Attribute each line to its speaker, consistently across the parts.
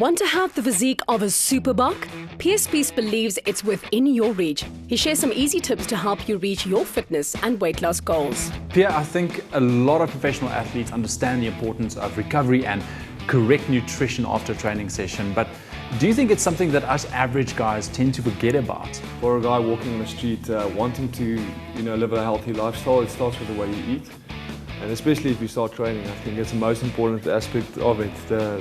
Speaker 1: Want to have the physique of a superbug? Pierre Spies believes it's within your reach. He shares some easy tips to help you reach your fitness and weight loss goals.
Speaker 2: Pierre, I think a lot of professional athletes understand the importance of recovery and correct nutrition after a training session, but do you think it's something that us average guys tend to forget about?
Speaker 3: For a guy walking on the street wanting to live a healthy lifestyle, it starts with the way you eat. And especially if you start training, I think it's the most important aspect of it,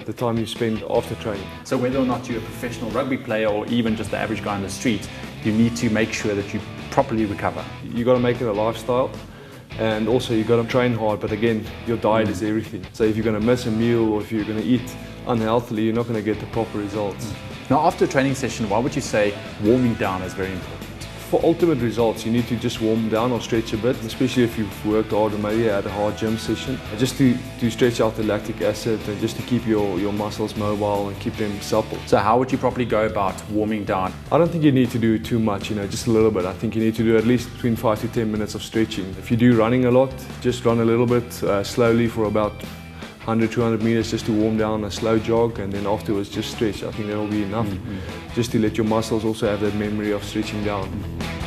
Speaker 3: the time you spend after training.
Speaker 2: So whether or not you're a professional rugby player or even just the average guy on the street, you need to make sure that you properly recover.
Speaker 3: You got to make it a lifestyle, and also you got to train hard, but again, your diet is everything. So if you're going to miss a meal or if you're going to eat unhealthily, you're not going to get the proper results.
Speaker 2: Now after a training session, why would you say warming down is very important?
Speaker 3: For ultimate results, you need to just warm down or stretch a bit, especially if you've worked hard or maybe had a hard gym session. Just to stretch out the lactic acid and just to keep your muscles mobile and keep them supple.
Speaker 2: So how would you properly go about warming down?
Speaker 3: I don't think you need to do too much, just a little bit. I think you need to do at least between 5 to 10 minutes of stretching. If you do running a lot, just run a little bit slowly for about 100, 200 meters just to warm down, a slow jog, and then afterwards just stretch. I think that'll be enough just to let your muscles also have that memory of stretching down.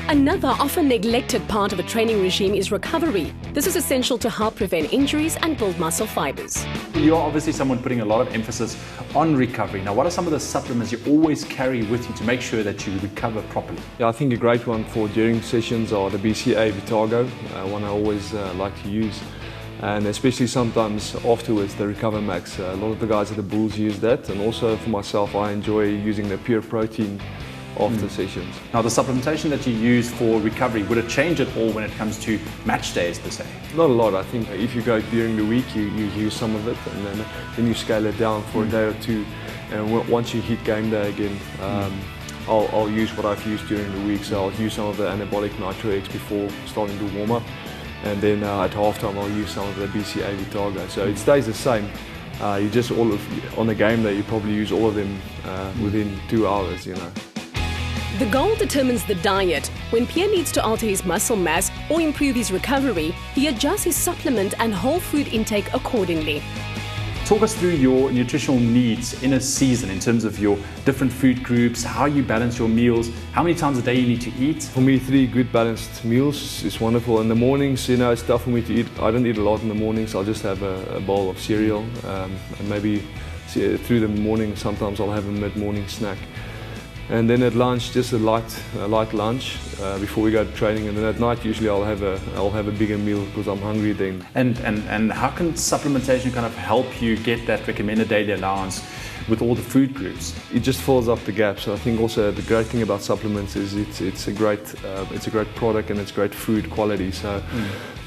Speaker 1: Another often neglected part of a training regime is recovery. This is essential to help prevent injuries and build muscle fibers.
Speaker 2: You're obviously someone putting a lot of emphasis on recovery. Now, what are some of the supplements you always carry with you to make sure that you recover properly?
Speaker 3: Yeah, I think a great one for during sessions are the BCA Vitago, one I always like to use. And especially sometimes afterwards, the Recover Max. A lot of the guys at the Bulls use that, and also for myself, I enjoy using the Pure Protein after sessions.
Speaker 2: Now, the supplementation that you use for recovery, would it change at all when it comes to match days per se?
Speaker 3: Not a lot. I think if you go during the week, you use some of it, and then you scale it down for a day or two. And once you hit game day again, I'll use what I've used during the week. So I'll use some of the anabolic Nitro X before starting to warm up. And then at halftime I'll use some of the BCA Vitago. So it stays the same. You just on the game day you probably use all of them within 2 hours.
Speaker 1: The goal determines the diet. When Pierre needs to alter his muscle mass or improve his recovery, he adjusts his supplement and whole food intake accordingly.
Speaker 2: Talk us through your nutritional needs in a season in terms of your different food groups, how you balance your meals, how many times a day you need to eat.
Speaker 3: For me, 3 good balanced meals is wonderful. In the mornings, it's tough for me to eat. I don't eat a lot in the mornings. I'll just have a bowl of cereal, and maybe through the morning sometimes I'll have a mid-morning snack. And then at lunch, just a light lunch before we go to training. And then at night, usually I'll have a bigger meal because I'm hungry then.
Speaker 2: And how can supplementation kind of help you get that recommended daily allowance with all the food groups?
Speaker 3: It just fills up the gaps. So I think also the great thing about supplements is it's a great product and it's great food quality. So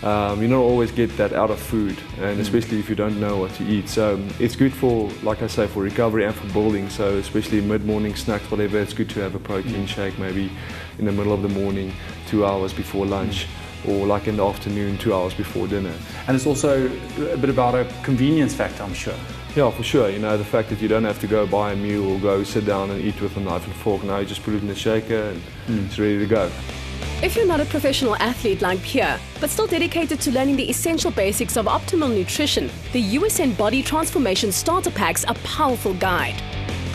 Speaker 3: you don't always get that out of food, and especially if you don't know what to eat. So it's good for, like I say, for recovery and for building. So especially mid-morning snacks, whatever, it's good to have a protein shake maybe in the middle of the morning, 2 hours before lunch. Or like in the afternoon, 2 hours before dinner.
Speaker 2: And it's also a bit about a convenience factor, I'm sure.
Speaker 3: Yeah, for sure. The fact that you don't have to go buy a meal or go sit down and eat with a knife and fork. Now you just put it in the shaker and it's ready to go.
Speaker 1: If you're not a professional athlete like Pierre, but still dedicated to learning the essential basics of optimal nutrition, the USN Body Transformation Starter Pack's a powerful guide.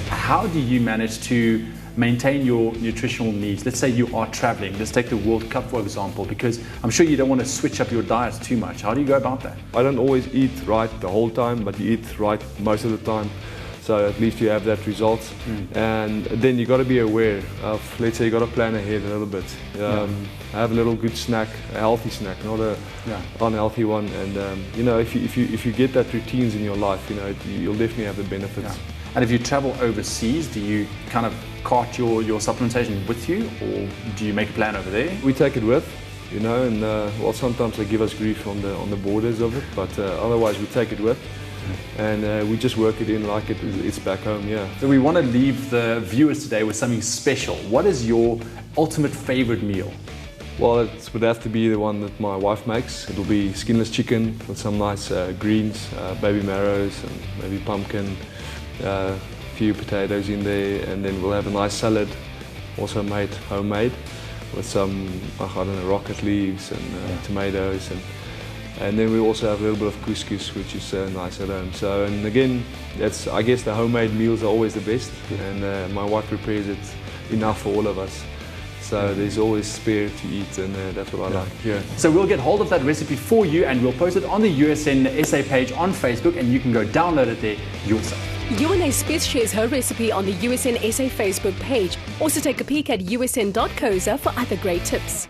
Speaker 2: How do you manage to maintain your nutritional needs? Let's say you are traveling. Let's take the World Cup, for example, because I'm sure you don't want to switch up your diet too much. How do you go about that?
Speaker 3: I don't always eat right the whole time, but you eat right most of the time. So at least you have that result. And then you got to be aware of, let's say you got to plan ahead a little bit. Have a little good snack, a healthy snack, not a unhealthy one. And if you get that routines in your life, you'll definitely have the benefits.
Speaker 2: Yeah. And if you travel overseas, do you kind of cart your supplementation with you, or do you make a plan over there?
Speaker 3: We take it with, and sometimes they give us grief on the borders of it, but otherwise we take it with. And we just work it in like it's back home,
Speaker 2: So we want to leave the viewers today with something special. What is your ultimate favorite meal?
Speaker 3: Well, it would have to be the one that my wife makes. It'll be skinless chicken with some nice greens, baby marrows, and maybe pumpkin, a few potatoes in there, and then we'll have a nice salad, also made homemade, with some rocket leaves and tomatoes, and And then we also have a little bit of couscous, which is nice at home. So, and again, that's, I guess the homemade meals are always the best, and my wife prepares it enough for all of us. So there's always spare to eat, and that's what I like. Yeah.
Speaker 2: So we'll get hold of that recipe for you, and we'll post it on the USN SA page on Facebook, and you can go download it there yourself.
Speaker 1: Ewan and Spies shares her recipe on the USN SA Facebook page. Also take a peek at usn.co.za for other great tips.